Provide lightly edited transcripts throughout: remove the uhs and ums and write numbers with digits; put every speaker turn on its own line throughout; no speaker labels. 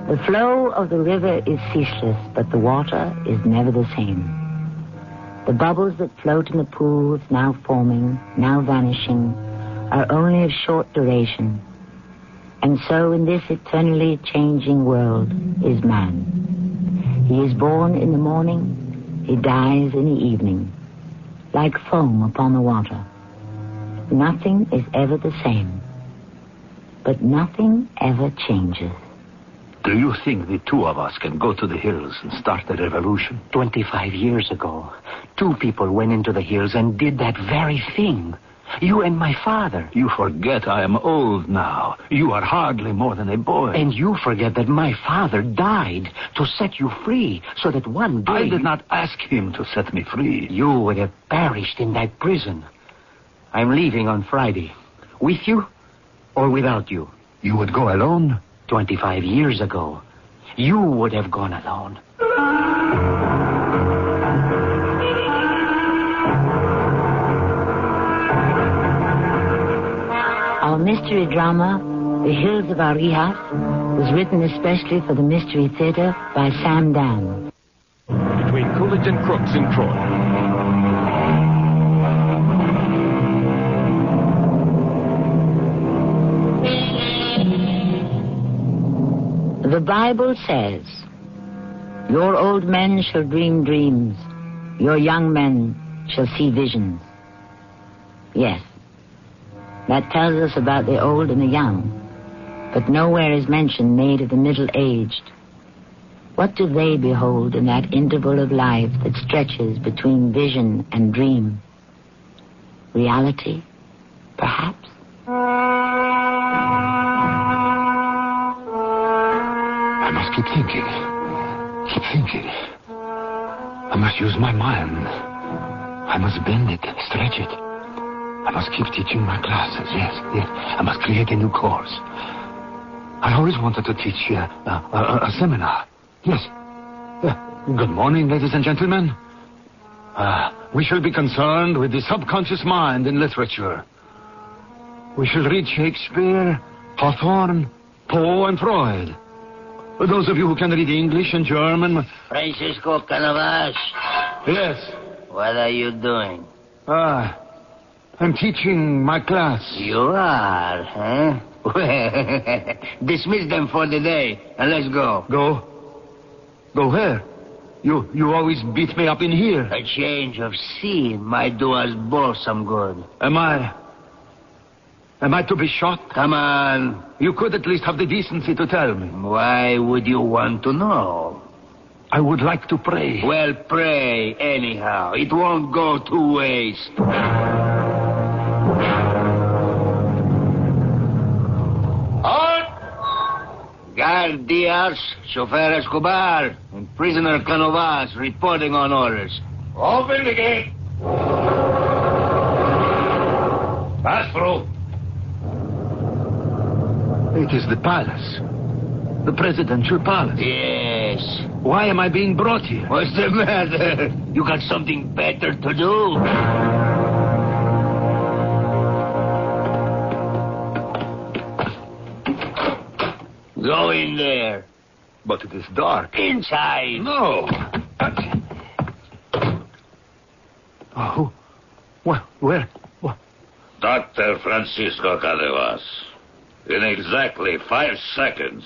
The flow of the river is ceaseless, but the water is never the same. The bubbles that float in the pools, now forming, now vanishing, are only of short duration. And so in this eternally changing world is man. He is born in the morning, he dies in the evening, like foam upon the water. Nothing is ever the same, but nothing ever changes.
Do you think the two of us can go to the hills and start the revolution?
25 years ago, two people went into the hills and did that very thing. You and my father.
You forget I am old now. You are hardly more than a boy.
And you forget that my father died to set you free, so that one day...
I did not ask him to set me free.
You would have perished in that prison. I'm leaving on Friday. With you or without you?
You would go alone?
25 years ago, you would have gone alone.
Our mystery drama, The Hills of Arias, was written especially for the Mystery Theater by Sam Dan.
Between Coolidge and Crooks in Troy.
The Bible says, your old men shall dream dreams, your young men shall see visions. Yes, that tells us about the old and the young, but nowhere is mention made of the middle-aged. What do they behold in that interval of life that stretches between vision and dream? Reality, perhaps?
I must keep thinking. Keep thinking. I must use my mind. I must bend it, stretch it. I must keep teaching my classes. Yes. I must create a new course. I always wanted to teach a seminar. Yes. Good morning, ladies and gentlemen. We shall be concerned with the subconscious mind in literature. We shall read Shakespeare, Hawthorne, Poe, and Freud. For those of you who can read English and German...
Francisco Canavas.
Yes.
What are you doing?
I'm teaching my class.
You are, huh? Dismiss them for the day, and let's go.
Go? Go where? You always beat me up in here.
A change of scene might do us both some good.
Am I to be shot?
Come on.
You could at least have the decency to tell me.
Why would you want to know?
I would like to pray.
Well, pray anyhow. It won't go to waste. Halt! Guard Diaz, Chauffeur Escobar, and prisoner Canovas reporting on orders. Open the gate. Pass through.
It is the palace. The presidential palace.
Yes.
Why am I being brought here?
What's the matter? You got something better to do? Go in there.
But it is dark.
Inside.
No. Oh. Where? What?
Dr. Francisco Canavas. In exactly 5 seconds,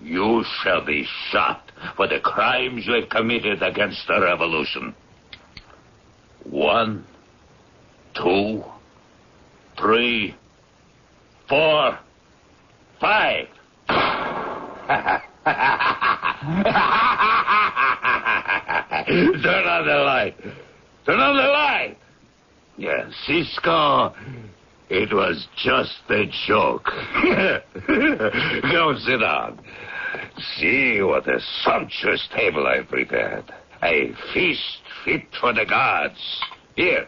you shall be shot for the crimes you have committed against the revolution. 1, 2, 3, 4, 5. Turn on the light. Turn on the light. Yes, Cisco, it was just a joke. Go sit down. See what a sumptuous table I've prepared. A feast fit for the gods. Here,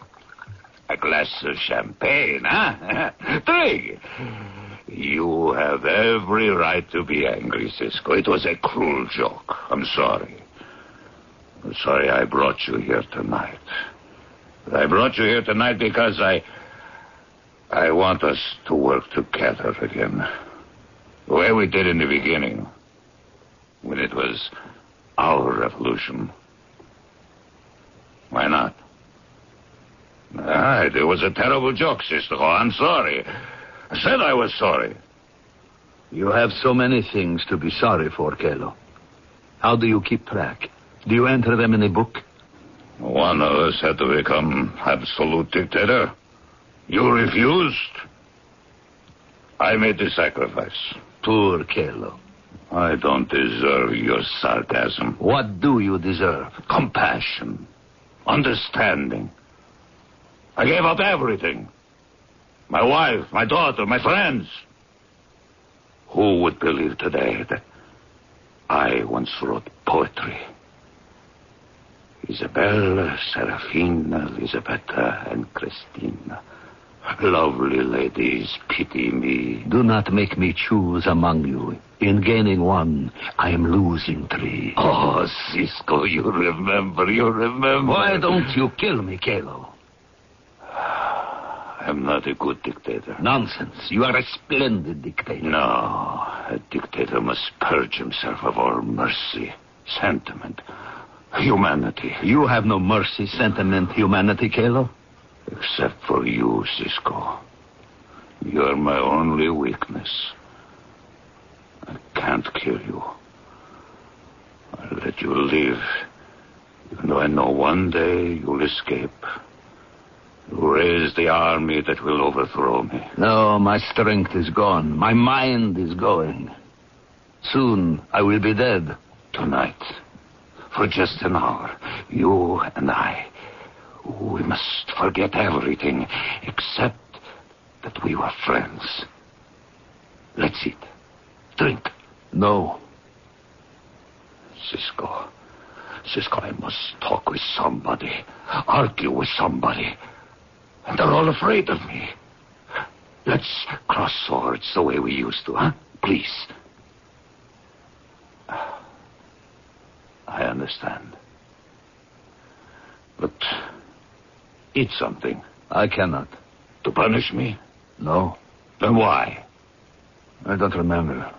a glass of champagne, huh? Drink. You have every right to be angry, Cisco. It was a cruel joke. I'm sorry. I'm sorry I brought you here tonight. I brought you here tonight because I want us to work together again. The way we did in the beginning. when it was our revolution. Why not? It was a terrible joke, Sister. Oh, I'm sorry. I said I was sorry.
You have so many things to be sorry for, Kelo. How do you keep track? Do you enter them in a book?
One of us had to become absolute dictator. You refused. I made the sacrifice.
Poor Kelo.
I don't deserve your sarcasm.
What do you deserve?
Compassion. Understanding. I gave up everything. My wife, my daughter, my friends. Who would believe today that I once wrote poetry? Isabella, Serafina, Elisabetta, and Christina. Lovely ladies, pity me.
Do not make me choose among you. In gaining one, I am losing three.
Oh, Cisco, you remember.
Why don't you kill me, Kelo?
I'm not a good dictator.
Nonsense. You are a splendid dictator.
No, a dictator must purge himself of all mercy, sentiment, humanity.
You have no mercy, sentiment, humanity, Kelo?
Except for you, Cisco. You're my only weakness. I can't kill you. I'll let you live, even though I know one day you'll escape. You'll raise the army that will overthrow me.
No, my strength is gone. My mind is going. Soon I will be dead.
Tonight, for just an hour, you and I, we must forget everything except that we were friends. Let's eat. Drink.
No.
Cisco, I must talk with somebody, argue with somebody. And they're all afraid of me. Let's cross swords the way we used to, huh? Please. I understand. But eat something.
I cannot.
To punish me?
No.
Then why?
I don't remember.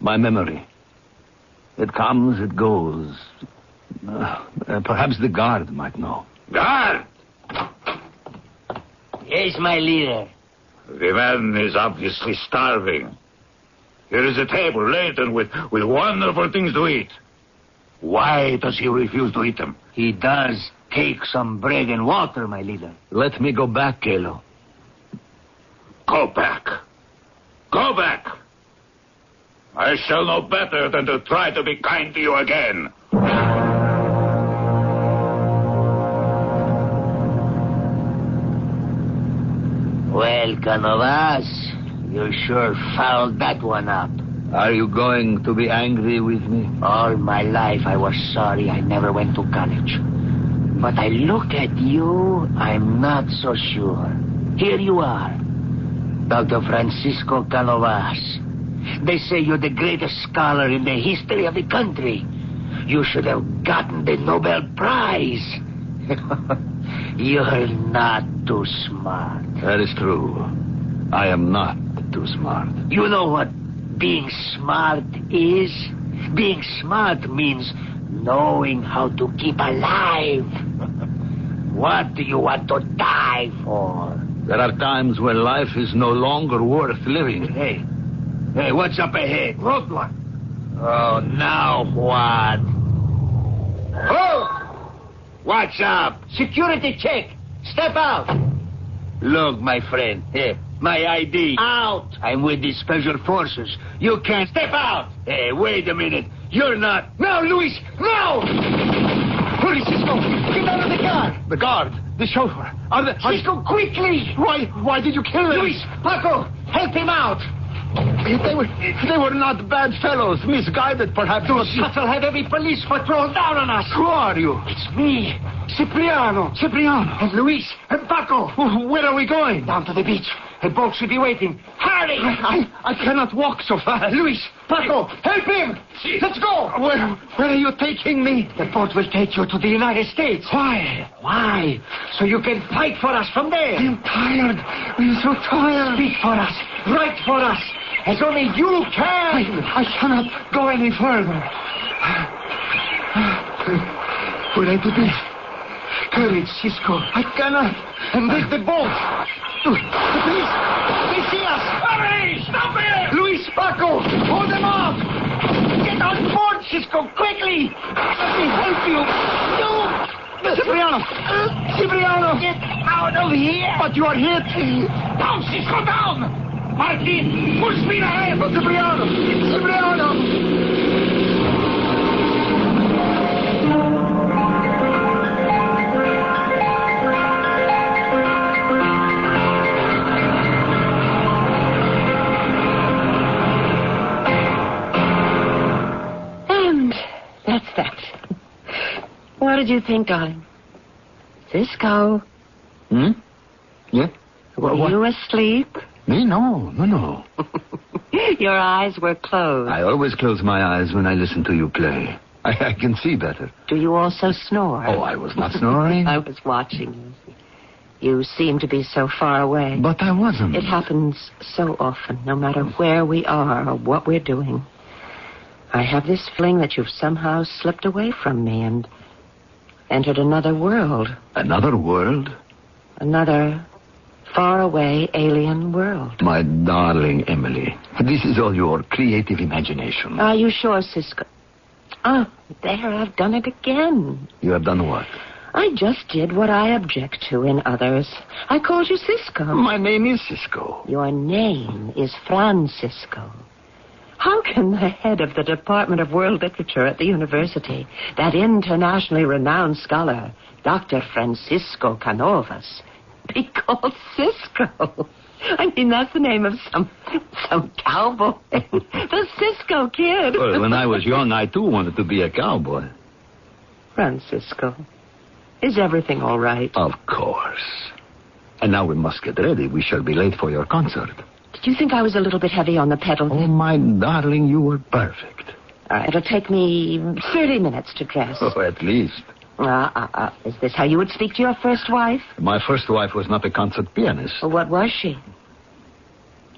My memory. It comes, it goes. Perhaps the guard might know.
Guard!
Yes, my leader.
The man is obviously starving. Here is a table laden with wonderful things to eat. Why does he refuse to eat them?
He does take some bread and water, my leader.
Let me go back, Kelo.
Go back. Go back. I shall know better than to try to be kind to you again.
Well, Canovas, you sure fouled that one up.
Are you going to be angry with me?
All my life I was sorry I never went to college. But I look at you, I'm not so sure. Here you are, Dr. Francisco Canovas. They say you're the greatest scholar in the history of the country. You should have gotten the Nobel Prize. You're not too smart.
That is true. I am not too smart.
You know what being smart is? Being smart means knowing how to keep alive. What do you want to die for?
There are times when life is no longer worth living.
Hey, what's up ahead? Roadblock. Oh, now what? Oh! What's up? Security check. Step out. Look, my friend. Here, my ID. Out. I'm with the special forces. You can't step out. Hey, wait a minute. You're not. No, Luis, no! Hurry, Cisco. Get out of the car.
The guard, the chauffeur.
Cisco, quickly.
Why did you kill them?
Luis, Paco, help him out.
They were not bad fellows, misguided perhaps.
Those nuts will have every police patrol down on us.
Who are you?
It's me, Cipriano. And Luis and Paco.
Where are we going?
Down to the beach. A boat should be waiting. Hurry!
I cannot walk so fast.
Luis, Paco, help him! Let's go!
Where are you taking me?
The boat will take you to the United States. Why? So you can fight for us from there.
I'm tired. I'm so tired.
Speak for us. Write for us. As only you can.
I cannot go any further.
Will I do this? Courage, Cisco. I cannot. And there's the boat. The police. They see us. Hurry! Stop it! Luis, Paco, hold them off. Get on board, Cisco, quickly. Let me help you. No. Cipriano. Cipriano. Get out of here. But you are hit. Down, Cisco, down. Martin, full speed ahead. Cipriano. Cipriano.
That's that. What did you think, darling? Cisco?
Yeah?
Were you asleep?
Me? No.
Your eyes were closed.
I always close my eyes when I listen to you play. I can see better.
Do you also snore?
Oh, I was not snoring.
I was watching you. You seem to be so far away.
But I wasn't.
It happens so often, no matter where we are or what we're doing. I have this feeling that you've somehow slipped away from me and entered another world.
Another world?
Another faraway alien world.
My darling Emily, this is all your creative imagination.
Are you sure, Cisco? Oh, there, I've done it again.
You have done what?
I just did what I object to in others. I called you Cisco.
My name is Cisco.
Your name is Francisco. How can the head of the Department of World Literature at the university, that internationally renowned scholar, Dr. Francisco Canovas, be called Cisco? I mean, that's the name of some cowboy. The Cisco Kid.
Well, when I was young, I too wanted to be a cowboy.
Francisco, is everything all right?
Of course. And now we must get ready. We shall be late for your concert.
Did you think I was a little bit heavy on the pedal?
Oh, my darling, you were perfect.
It'll take me 30 minutes to dress.
Oh, at least.
Is this how you would speak to your first wife?
My first wife was not a concert pianist.
Well, what was she?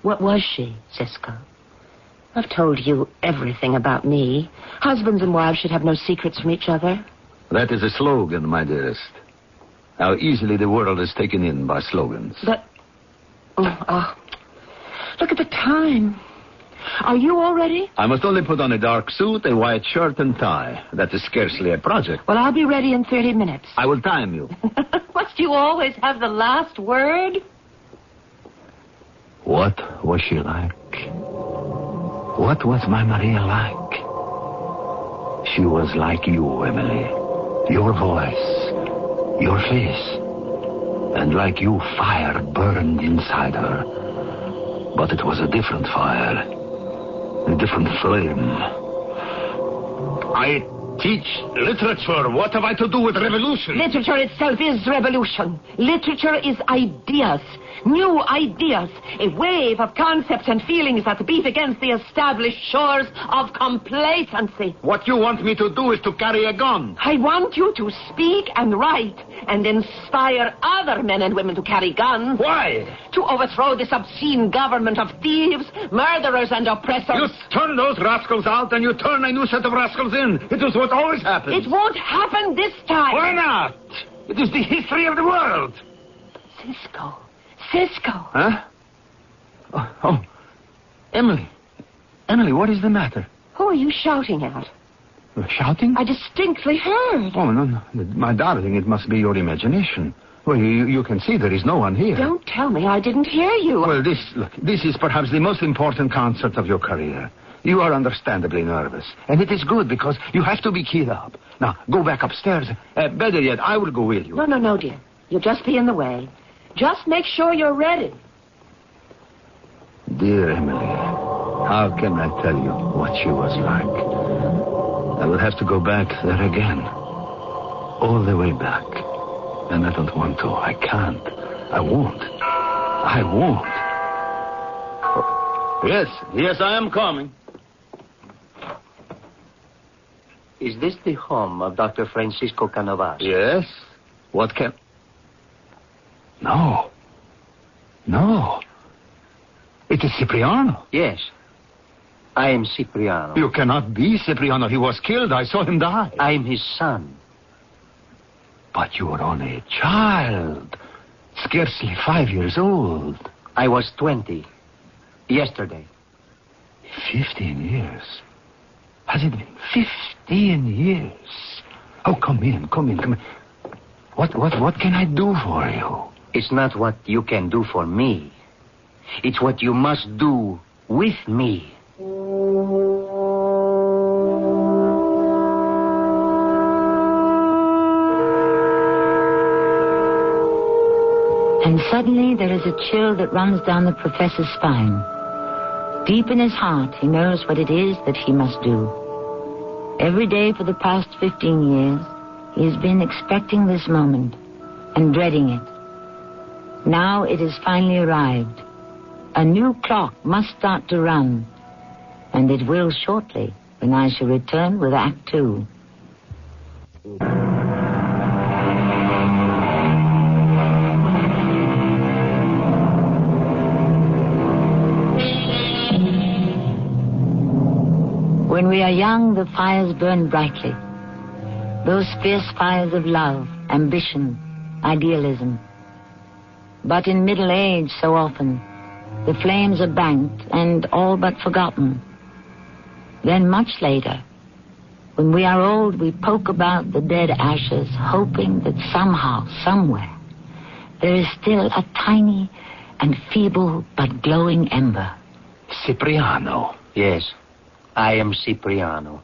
What was she, Cisco? I've told you everything about me. Husbands and wives should have no secrets from each other.
That is a slogan, my dearest. How easily the world is taken in by slogans.
But... look at the time. Are you all ready?
I must only put on a dark suit, a white shirt, and tie. That is scarcely a project.
Well, I'll be ready in 30 minutes.
I will time you.
Must you always have the last word?
What was she like? What was my Maria like? She was like you, Emily. Your voice, your face. And like you, fire burned inside her. But it was a different fire. A different flame. I teach literature. What have I to do with revolution?
Literature itself is revolution. Literature is ideas. New ideas. A wave of concepts and feelings that beat against the established shores of complacency.
What you want me to do is to carry a gun.
I want you to speak and write and inspire other men and women to carry guns.
Why?
To overthrow this obscene government of thieves, murderers, and oppressors.
You turn those rascals out and you turn a new set of rascals in. It is what always happens.
It won't happen this time.
Why not? It is the history of the world.
Cisco.
Huh? Oh. Emily. Emily, what is the matter?
Who are you shouting at?
Shouting?
I distinctly heard.
Oh, no. My darling, it must be your imagination. Well, you can see there is no one here.
Don't tell me I didn't hear you.
Well, this is perhaps the most important concert of your career. You are understandably nervous. And it is good because you have to be keyed up. Now, go back upstairs. Better yet, I will go with you.
No, dear. You'll just be in the way. Just make sure you're ready.
Dear Emily, how can I tell you what she was like? I will have to go back there again. All the way back. And I don't want to. I can't. I won't. Oh, yes, I am coming.
Is this the home of Dr. Francisco Canovas?
Yes. What can... No. It is Cipriano.
Yes. I am Cipriano.
You cannot be Cipriano. He was killed. I saw him die.
I'm his son.
But you were only a child. Scarcely 5 years old.
I was 20. Yesterday.
15 years. Has it been 15 years? Oh, come in. What can I do for you?
It's not what you can do for me. It's what you must do with me.
And suddenly there is a chill that runs down the professor's spine. Deep in his heart, he knows what it is that he must do. Every day for the past 15 years, he has been expecting this moment and dreading it. Now it has finally arrived. A new clock must start to run, and it will shortly when I shall return with Act 2. When we are young, the fires burn brightly. Those fierce fires of love, ambition, idealism. But in middle age, so often, the flames are banked and all but forgotten. Then much later, when we are old, we poke about the dead ashes, hoping that somehow, somewhere, there is still a tiny and feeble but glowing ember.
Cipriano.
Yes, I am Cipriano.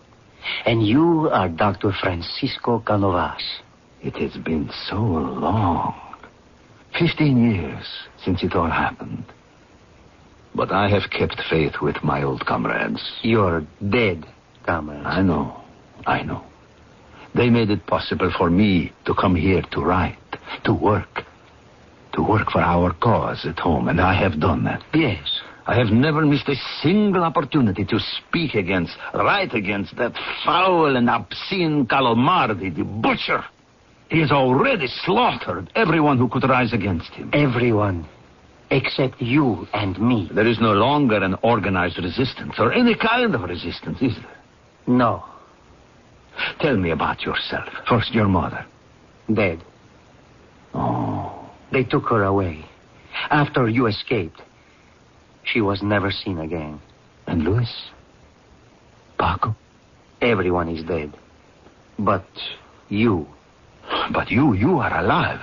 And you are Dr. Francisco Canovas.
It has been so long. 15 years since it all happened. But I have kept faith with my old comrades.
Your dead comrades.
I know. They made it possible for me to come here to write, to work for our cause at home, and I have done that.
Yes.
I have never missed a single opportunity to write against that foul and obscene Calomardi, the butcher. He has already slaughtered everyone who could rise against him.
Everyone. Except you and me.
There is no longer an organized resistance, or any kind of resistance, is there?
No.
Tell me about yourself. First, your mother.
Dead.
Oh.
They took her away. After you escaped. She was never seen again.
And Luis? Paco?
Everyone is dead. But you.
But you are alive.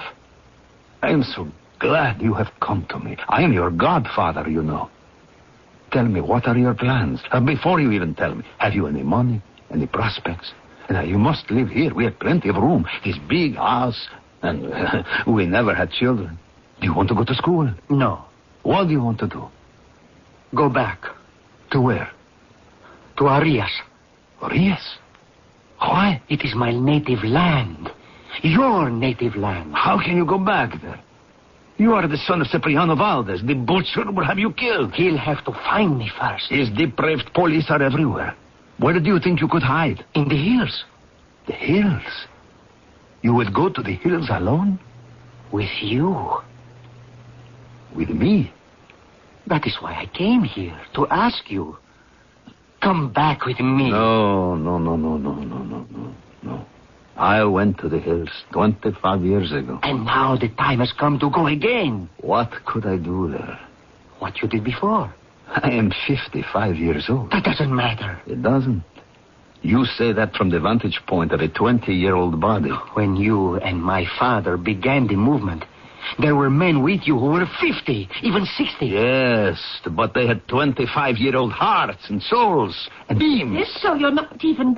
I am so glad you have come to me. I am your godfather, you know. Tell me, what are your plans? Before you even tell me, have you any money, any prospects? You must live here. We have plenty of room. This big house, and we never had children. Do you want to go to school?
No.
What do you want to do?
Go back.
To where?
To Arias.
Arias? Why?
It is my native land. Your native land.
How can you go back there? You are the son of Cipriano Valdez. The butcher will have you killed.
He'll have to find me first.
His depraved police are everywhere. Where do you think you could hide?
In the hills.
The hills? You would go to the hills alone?
With you.
With me?
That is why I came here, to ask you. Come back with me.
No. I went to the hills 25 years ago.
And now the time has come to go again.
What could I do there?
What you did before.
I am 55 years old.
That doesn't matter.
It doesn't. You say that from the vantage point of a 20-year-old body.
When you and my father began the movement, there were men with you who were 50, even 60.
Yes, but they had 25-year-old hearts and souls and beams.
Yes, so you're not even...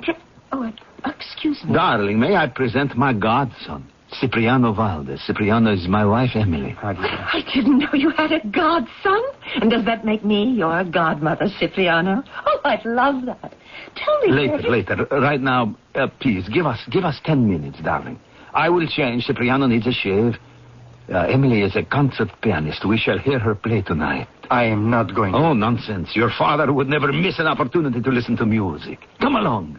excuse me.
Darling, may I present my godson, Cipriano Valdez. Cipriano is my wife, Emily.
I didn't know you had a godson. And does that make me your godmother, Cipriano? Oh, I'd love that. Tell me...
Later. Right now, please, give us 10 minutes, darling. I will change. Cipriano needs a shave. Emily is a concert pianist. We shall hear her play tonight.
I am not going to...
Oh, nonsense. Your father would never miss an opportunity to listen to music. Come along.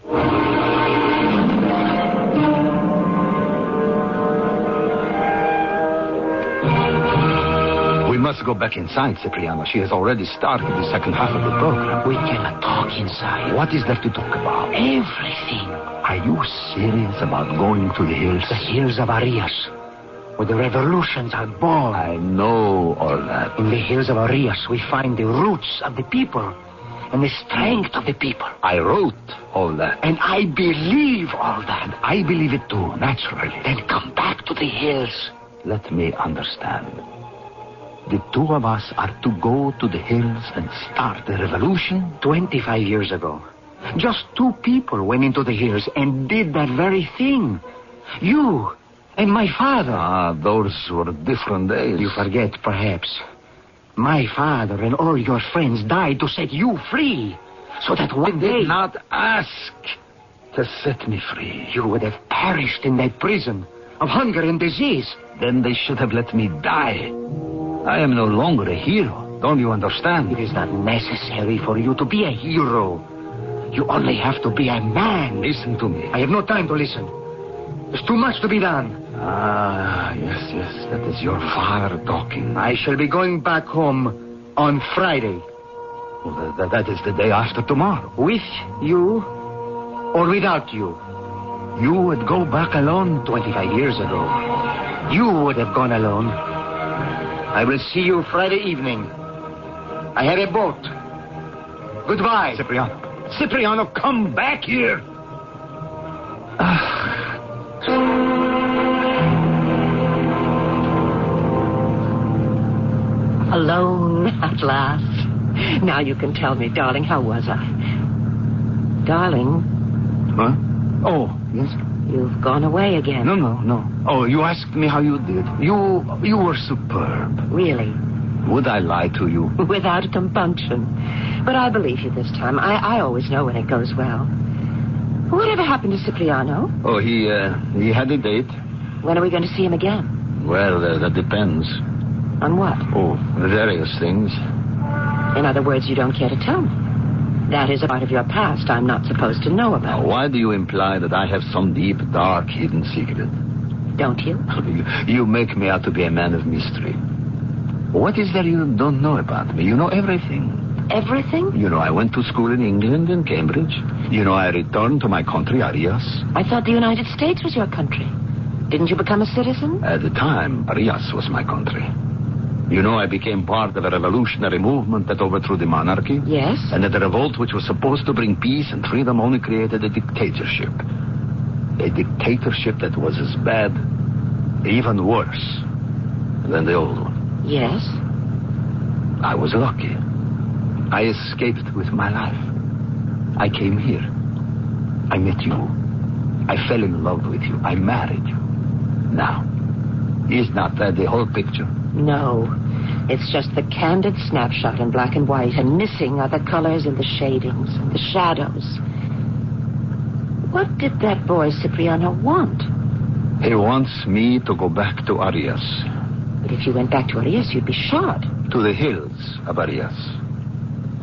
We must must go back inside, Cipriano. She has already started the second half of the program.
We cannot talk inside.
What is there to talk about?
Everything.
Are you serious about going to the hills?
The hills of Arias, where the revolutions are born.
I know all that.
In the hills of Arias, we find the roots of the people and the strength of the people.
I wrote all that.
And I believe all that.
I believe it too, naturally.
Then come back to the hills.
Let me understand. The two of us are to go to the hills and start the revolution?
25 years ago, just two people went into the hills and did that very thing. You and my father.
Ah, those were different days.
You forget, perhaps. My father and all your friends died to set you free, so that one day...
They did not ask to set me free.
You would have perished in that prison of hunger and disease.
Then they should have let me die. I am no longer a hero. Don't you understand?
It is not necessary for you to be a hero. You only have to be a man.
Listen to me.
I have no time to listen. There's too much to be done.
Ah, yes. That is your father talking.
I shall be going back home on Friday.
Well, that is the day after tomorrow.
With you or without you?
You would go back alone?
25 years ago. You would have gone alone. I will see you Friday evening. I have a boat. Goodbye.
Cipriano, come back here.
Alone at last. Now you can tell me, darling, how was I? Darling.
Huh? Oh, yes?
You've gone away again.
No. Oh, you asked me how you did. You were superb.
Really?
Would I lie to you?
Without compunction. But I believe you this time. I always know when it goes well. Whatever happened to Cipriano?
Oh, he had a date.
When are we going to see him again?
Well, that depends.
On what?
Oh, various things.
In other words, you don't care to tell me. That is a part of your past I'm not supposed to know about.
Now, why do you imply that I have some deep, dark, hidden secret?
Don't you?
You make me out to be a man of mystery. What is there you don't know about me? You know everything.
Everything?
You know, I went to school in England and Cambridge. You know, I returned to my country, Arias.
I thought the United States was your country. Didn't you become a citizen?
At the time, Arias was my country. You know, I became part of a revolutionary movement that overthrew the monarchy.
Yes.
And that the revolt, which was supposed to bring peace and freedom, only created a dictatorship. A dictatorship that was as bad, even worse, than the old one.
Yes.
I was lucky. I escaped with my life. I came here. I met you. I fell in love with you. I married you. Now, is not that the whole picture?
No. It's just the candid snapshot in black and white, and missing are the colors and the shadings and the shadows. What did that boy Cipriano want?
He wants me to go back to Arias.
But if you went back to Arias, you'd be shot.
To the hills of Arias.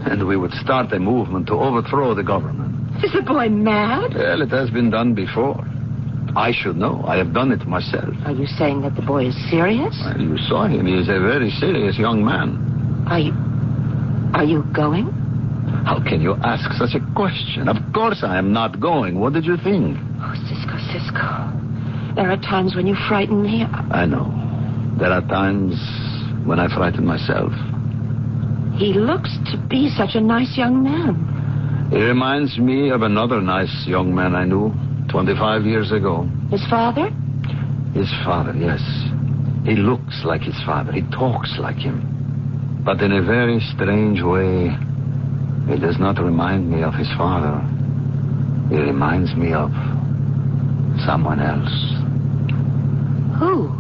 And we would start a movement to overthrow the government.
Is the boy mad?
Well, it has been done before. I should know. I have done it myself.
Are you saying that the boy is serious?
Well, you saw him. He is a very serious young man.
Are you going?
How can you ask such a question? Of course I am not going. What did you think?
Oh, Cisco. There are times when you frighten me.
I know. There are times when I frighten myself.
He looks to be such a nice young man.
He reminds me of another nice young man I knew 25 years ago.
His father?
His father, yes. He looks like his father. He talks like him. But in a very strange way, he does not remind me of his father. He reminds me of someone else.
Who?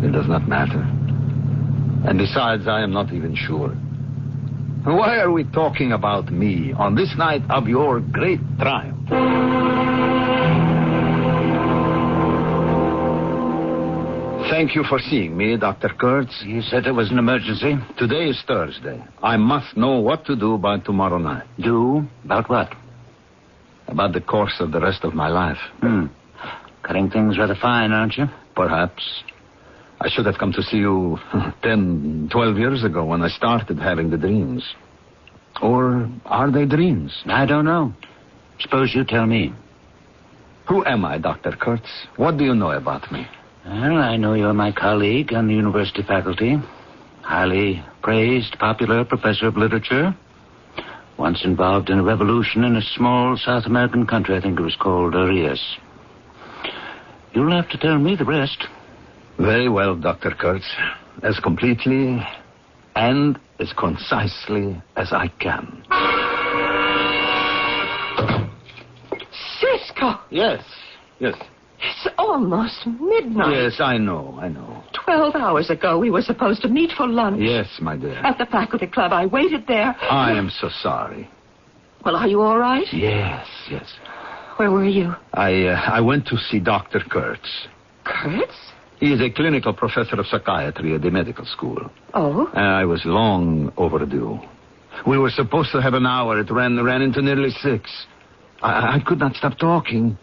It does not matter. And besides, I am not even sure. Why are we talking about me on this night of your great triumph? Thank you for seeing me, Dr. Kurtz.
You said it was an emergency.
Today is Thursday. I must know what to do by tomorrow night.
Do? About what?
About the course of the rest of my life.
Cutting things rather fine, aren't you?
Perhaps. I should have come to see you 10, 12 years ago when I started having the dreams. Or are they dreams?
I don't know. Suppose you tell me.
Who am I, Dr. Kurtz? What do you know about me?
Well, I know you're my colleague on the university faculty. Highly praised, popular professor of literature. Once involved in a revolution in a small South American country. I think it was called Arias. You'll have to tell me the rest.
Very well, Dr. Kurtz. As completely and as concisely as I can.
Cisco!
Yes.
It's almost midnight.
Yes, I know.
12 hours ago, we were supposed to meet for lunch.
Yes, my dear.
At the faculty club. I waited there.
I am so sorry.
Well, are you all right?
Yes.
Where were you?
I went to see Dr. Kurtz.
Kurtz?
He is a clinical professor of psychiatry at the medical school.
Oh?
I was long overdue. We were supposed to have an hour. It ran into nearly 6. I could not stop talking.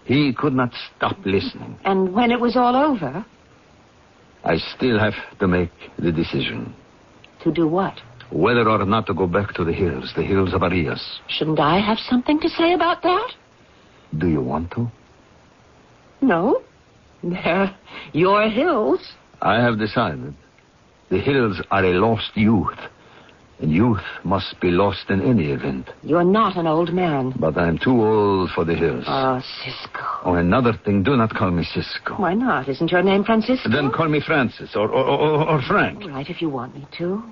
He could not stop listening.
And when it was all over?
I still have to make the decision.
To do what?
Whether or not to go back to the hills of Arias.
Shouldn't I have something to say about that?
Do you want to?
No. They're your hills.
I have decided. The hills are a lost youth. And youth must be lost in any event.
You're not an old man.
But I'm too old for the hills.
Oh, Cisco.
Oh, another thing, do not call me Cisco.
Why not? Isn't your name Francisco?
Then call me Francis or Frank.
All right, if you want me to.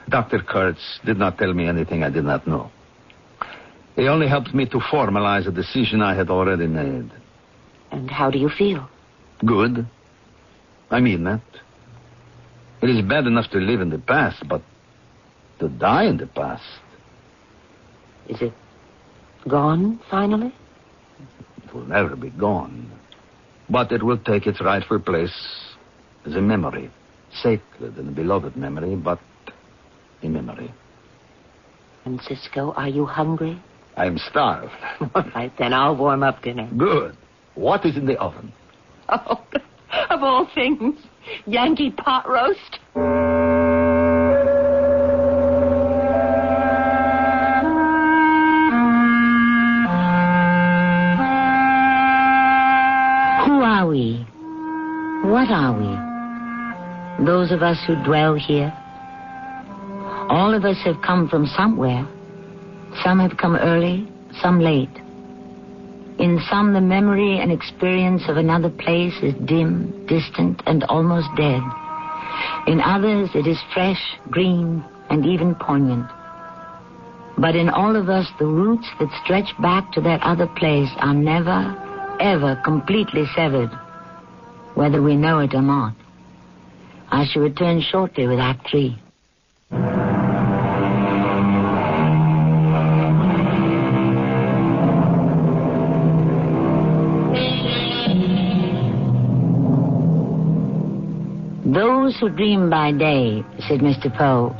Dr. Kurtz did not tell me anything I did not know. He only helped me to formalize a decision I had already made.
And how do you feel?
Good. I mean that. It is bad enough to live in the past, but to die in the past.
Is it gone, finally?
It will never be gone. But it will take its rightful place as a memory. Sacred and beloved memory, but a memory.
And, Cisco, are you hungry?
I'm starved.
All right, then I'll warm up dinner.
Good. What is in the oven?
Oh, of all things, Yankee pot roast.
Who are we? What are we? Those of us who dwell here? All of us have come from somewhere. Some have come early, some late. In some, the memory and experience of another place is dim, distant, and almost dead. In others, it is fresh, green, and even poignant. But in all of us, the roots that stretch back to that other place are never, ever completely severed, whether we know it or not. I shall return shortly with Act 3. Those who dream by day, said Mr. Poe,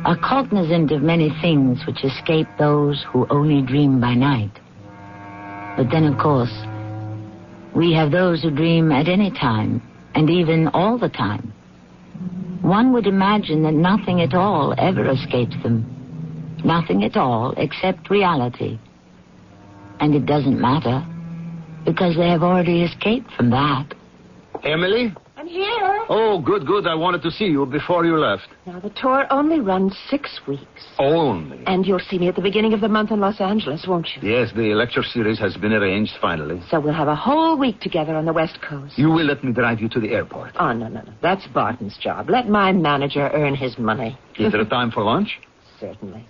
are cognizant of many things which escape those who only dream by night. But then, of course, we have those who dream at any time, and even all the time. One would imagine that nothing at all ever escapes them. Nothing at all except reality. And it doesn't matter, because they have already escaped from that.
Emily?
I'm here.
Oh, good. I wanted to see you before you left.
Now, the tour only runs 6 weeks.
Only?
And you'll see me at the beginning of the month in Los Angeles, won't you?
Yes, the lecture series has been arranged, finally.
So we'll have a whole week together on the West Coast.
You will let me drive you to the airport?
Oh, no. That's Barton's job. Let my manager earn his money.
Is there a time for lunch?
Certainly.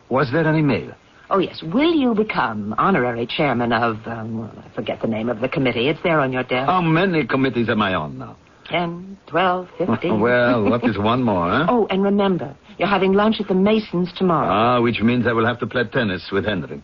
Was there any mail?
Oh, yes. Will you become honorary chairman of, I forget the name of the committee. It's there on your desk.
How many committees am I on now?
10, 12, 15.
Well, what is one more, huh?
Oh, and remember, you're having lunch at the Masons tomorrow.
Which means I will have to play tennis with Henry.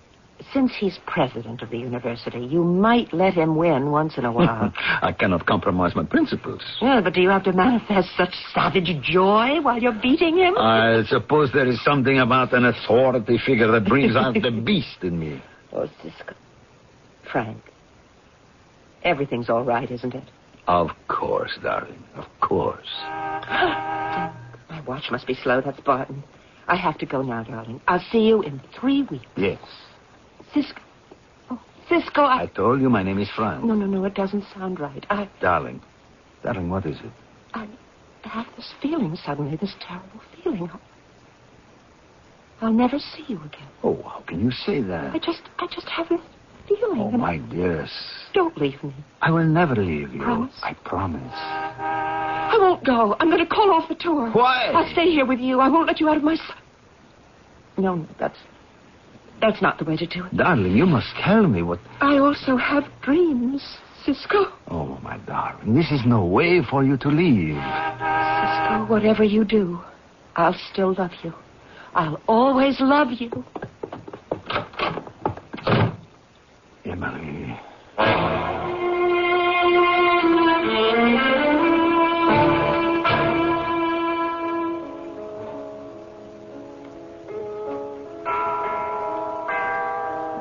Since he's president of the university, you might let him win once in a while.
I cannot compromise my principles.
Well, but do you have to manifest such savage joy while you're beating him?
I suppose there is something about an authority figure that brings out the beast in me.
Oh, Cisco. Frank. Everything's all right, isn't it?
Of course, darling. Of course.
My watch must be slow. That's Barton. I have to go now, darling. I'll see you in 3 weeks.
Yes.
Cisco. Oh, Cisco,
I told you my name is Franz.
No, it doesn't sound right.
Darling, what is it?
I have this feeling suddenly, this terrible feeling. I'll never see you again.
Oh, how can you say that?
I just have this feeling.
Oh, my dearest.
Don't leave me.
I will never leave you.
Promise?
I promise.
I won't go. I'm going to call off the tour.
Why?
I'll stay here with you. I won't let you out of my sight. No, that's not the way to do it.
Darling, you must tell me what...
I also have dreams, Cisco.
Oh, my darling, this is no way for you to leave.
Cisco, whatever you do, I'll still love you. I'll always love you.
Emily.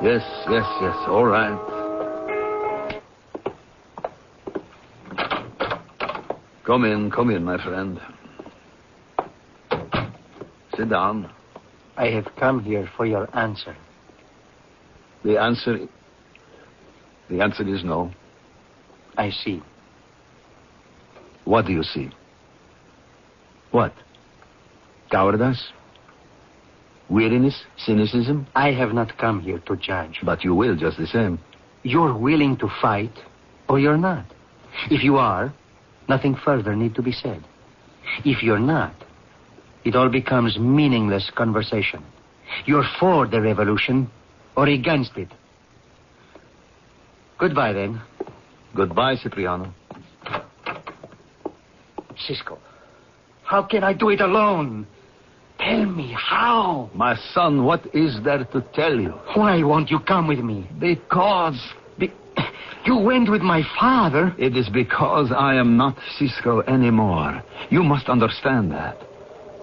Yes, all right. Come in, my friend. Sit down.
I have come here for your answer.
The answer is no.
I see.
What do you see? What? Cowardice? Weariness? Cynicism?
I have not come here to judge.
But you will just the same.
You're willing to fight, or you're not. If you are, nothing further need to be said. If you're not, it all becomes meaningless conversation. You're for the revolution, or against it. Goodbye, then.
Goodbye, Cipriano.
Cisco, how can I do it alone? Tell me, how?
My son, what is there to tell you?
Why won't you come with me?
Because...
You went with my father.
It is because I am not Cisco anymore. You must understand that.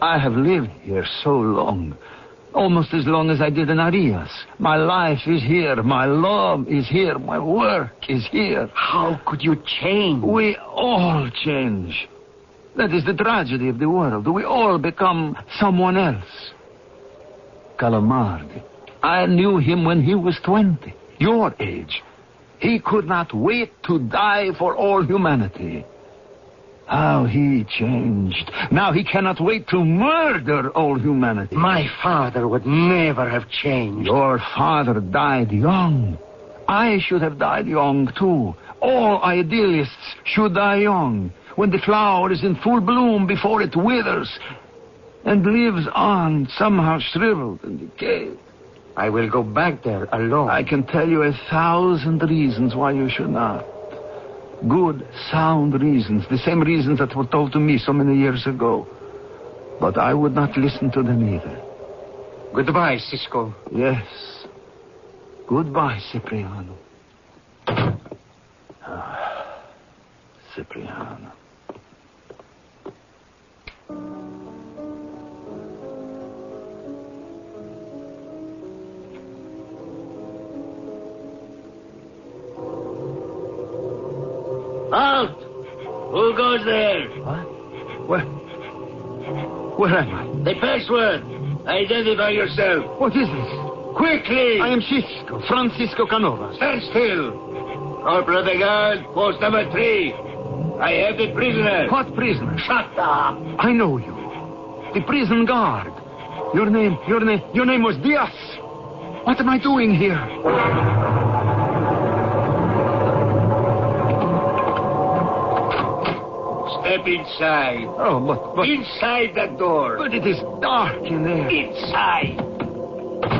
I have lived here so long. Almost as long as I did in Arias. My life is here. My love is here. My work is here.
How could you change?
We all change. That is the tragedy of the world. We all become someone else. Calamardi. I knew him when he was 20. Your age. He could not wait to die for all humanity. How he changed. Now he cannot wait to murder all humanity.
My father would never have changed.
Your father died young. I should have died young, too. All idealists should die young, when the flower is in full bloom before it withers and lives on, somehow shriveled and decayed.
I will go back there alone.
I can tell you 1,000 reasons why you should not. Good, sound reasons. The same reasons that were told to me so many years ago. But I would not listen to them either.
Goodbye, Cisco.
Yes. Goodbye, Cipriano. Cipriano.
Halt! Who goes there?
What? Where am I?
The password. Identify yourself.
What is this?
Quickly!
I am Francisco Canovas.
Stand still. Corporal de Guard, post number 3. I have the prisoner.
What prisoner?
Shut up.
I know you. The prison guard. Your name was Diaz. What am I doing here?
Step inside.
Oh, but...
Inside that door.
But it is dark in there.
Inside.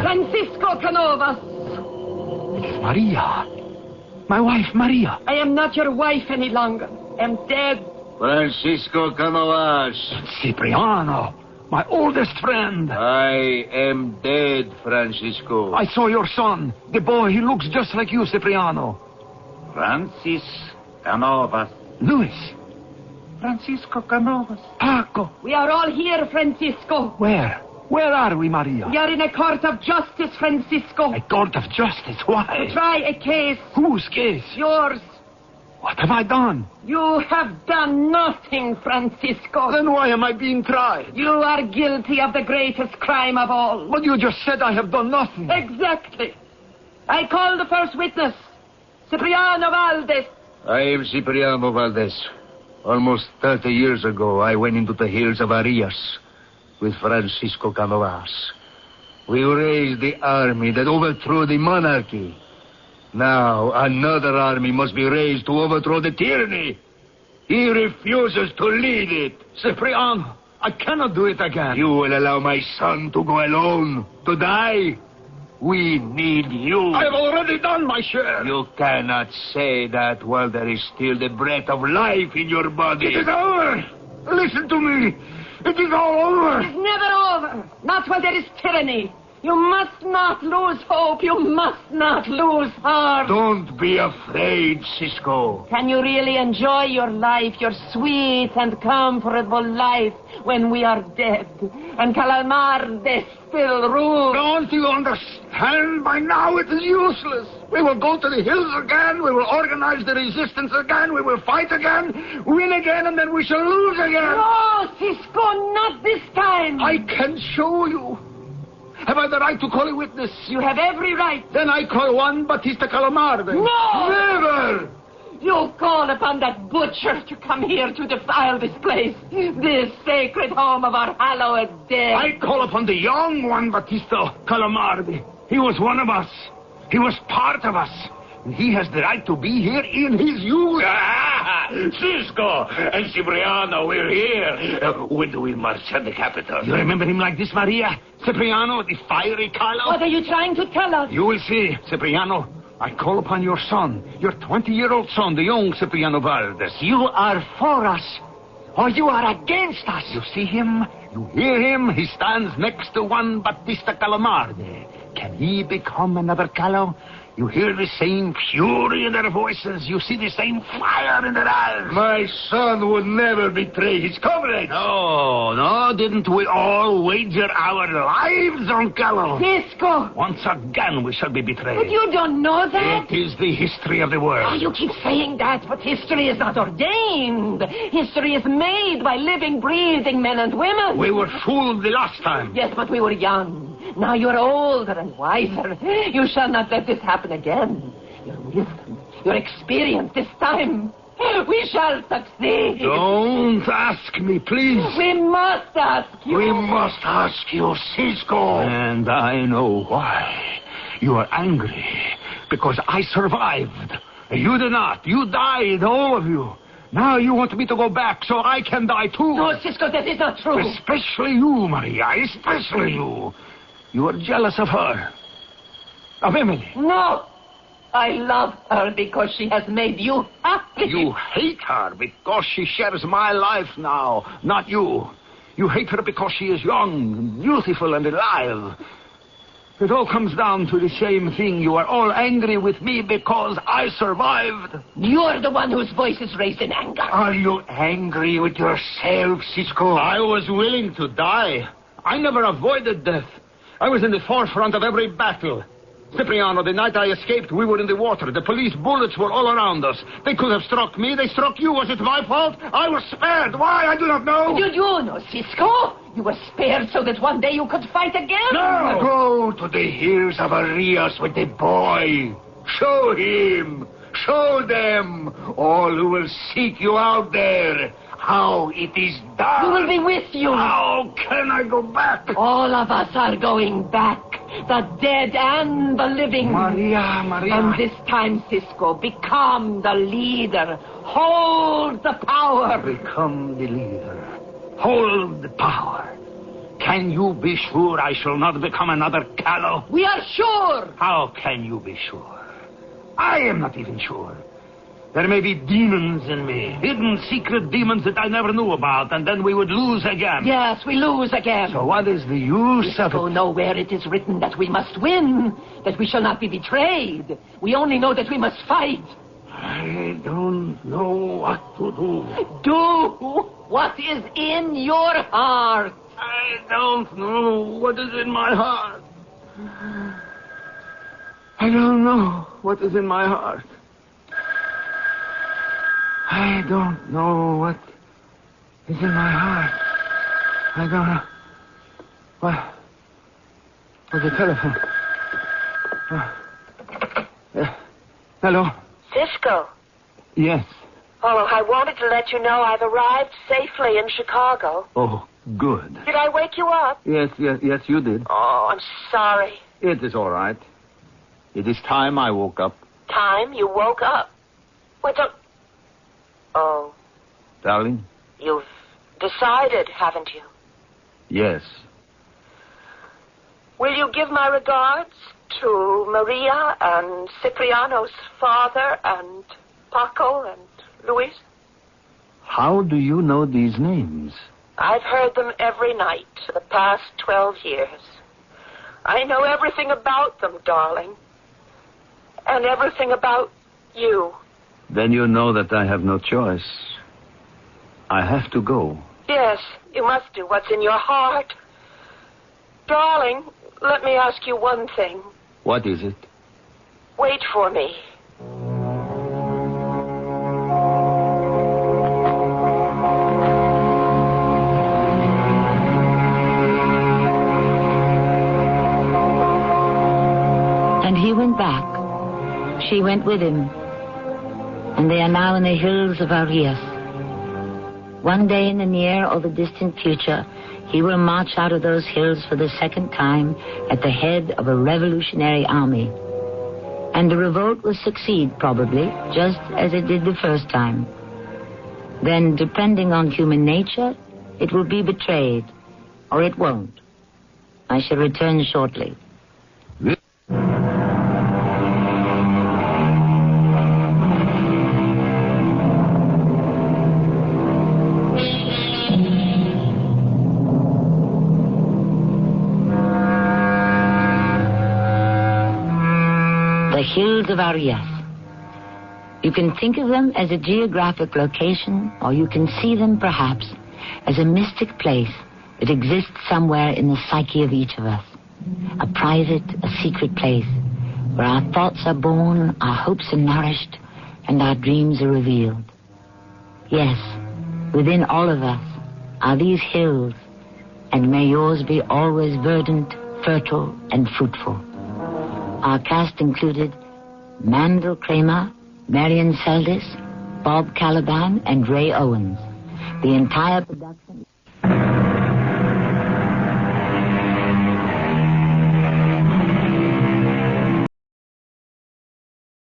Francisco Canovas.
It is Maria. My wife, Maria.
I am not your wife any longer. I am dead.
Francisco Canovas.
Cipriano. My oldest friend.
I am dead, Francisco.
I saw your son. The boy, he looks just like you, Cipriano.
Francis Canovas.
Luis.
Francisco Canovas.
Paco.
We are all here, Francisco.
Where? Where are we, Maria?
We are in a court of justice, Francisco.
A court of justice? Why?
To try a case.
Whose case?
Yours.
What have I done?
You have done nothing, Francisco.
Then why am I being tried?
You are guilty of the greatest crime of all.
But you just said I have done nothing.
Exactly. I call the first witness, Cipriano Valdez.
I am Cipriano Valdez. Almost 30 years ago, I went into the hills of Arias with Francisco Canovas. We raised the army that overthrew the monarchy. Now, another army must be raised to overthrow the tyranny. He refuses to lead it.
Cipriano, I cannot do it again.
You will allow my son to go alone, to die? We need you.
I have already done my share.
You cannot say that while there is still the breath of life in your body.
It is over. Listen to me. It is all over.
It is never over. Not while there is tyranny. You must not lose hope. You must not lose heart.
Don't be afraid, Cisco.
Can you really enjoy your life, your sweet and comfortable life, when we are dead and Calamarde still rules?
Don't you understand? By now it is useless. We will go to the hills again. We will organize the resistance again. We will fight again, win again, and then we shall lose again.
No, Cisco, not this time.
I can show you. Have I the right to call a witness?
You have every right.
Then I call Juan Batista Calamarde.
No!
Never!
You call upon that butcher to come here to defile this place, this sacred home of our hallowed dead.
I call upon the young Juan Batista Calamarde. He was one of us. He was part of us. And he has the right to be here in his youth.
Cisco and Cipriano, we're here. When do we march on the capital?
You remember him like this, Maria? Cipriano, the fiery Carlo?
What are you trying to tell us?
You will see, Cipriano. I call upon your son, your 20-year-old son, the young Cipriano Valdez.
You are for us, or you are against us.
You see him? You hear him? He stands next to Juan Batista Calamarde. Can he become another Calo? You hear the same fury in their voices. You see the same fire in their eyes.
My son would never betray his comrades.
No, didn't we all wager our lives on Calo?
Cisco!
Once again we shall be betrayed.
But you don't know that.
It is the history of the world.
Oh, you keep saying that, but history is not ordained. History is made by living, breathing men and women.
We were fooled the last time.
Yes, but we were young. Now you're older and wiser. You shall not let this happen again. Your wisdom, your experience this time. We shall succeed.
Don't ask me, please.
We must ask you.
We must ask you, Cisco.
And I know why. You are angry because I survived. You did not. You died, all of you. Now you want me to go back so I can die too.
No, Cisco, that is not true.
Especially you, Maria. Especially you. You are jealous of her. Of Emily.
No. I love her because she has made you happy.
You hate her because she shares my life now, not you. You hate her because she is young, beautiful, and alive. It all comes down to the same thing. You are all angry with me because I survived.
You're the one whose voice is raised in anger.
Are you angry with yourself, Cisco?
I was willing to die. I never avoided death. I was in the forefront of every battle. Cipriano, the night I escaped, we were in the water. The police bullets were all around us. They could have struck me. They struck you. Was it my fault? I was spared. Why? I do not know.
You do know, Cisco. You were spared so that one day you could fight again.
No! Go to the hills of Arias with the boy. Show him. Show them, all who will seek you out there, how it is done.
We will be with you.
How can I go back?
All of us are going back. The dead and the living.
Maria.
And this time, Cisco, become the leader. Hold the power.
Become the leader. Hold the power. Can you be sure I shall not become another Calo?
We are sure.
How can you be sure? I am not even sure. There may be demons in me, hidden secret demons that I never knew about, and then we would lose again.
Yes, we lose again.
So what is the use of
Cisco,
it?
nowhere it is written that we must win, that we shall not be betrayed. We only know that we must fight.
I don't know what to do.
Do what is in your heart.
I don't know what is in my heart. I don't know what is in my heart. I don't know what is in my heart. I don't know. What? Oh, the telephone. Hello?
Cisco.
Yes.
Oh, I wanted to let you know I've arrived safely in Chicago.
Oh, good.
Did I wake you up?
Yes, you did.
Oh, I'm sorry.
It is all right. It is time I woke up.
Time you woke up? Wait, don't... Oh.
Darling?
You've decided, haven't you?
Yes.
Will you give my regards to Maria and Cipriano's father and Paco and Luis?
How do you know these names?
I've heard them every night for the past 12 years. I know everything about them, darling. And everything about you.
Then you know that I have no choice. I have to go.
Yes, you must do what's in your heart. Darling, let me ask you one thing.
What is it?
Wait for me.
And he went back. She went with him. And they are now in the hills of Arias. One day in the near or the distant future, he will march out of those hills for the second time at the head of a revolutionary army. And the revolt will succeed, probably, just as it did the first time. Then, depending on human nature, it will be betrayed, or it won't. I shall return shortly. The hills of Arias. You can think of them as a geographic location, or you can see them, perhaps, as a mystic place that exists somewhere in the psyche of each of us. A private, a secret place where our thoughts are born, our hopes are nourished, and our dreams are revealed. Yes, within all of us are these hills, and may yours be always verdant, fertile, and fruitful. Our cast included Mandel Kramer, Marion Seldes, Bob Caliban, and Ray Owens. The entire production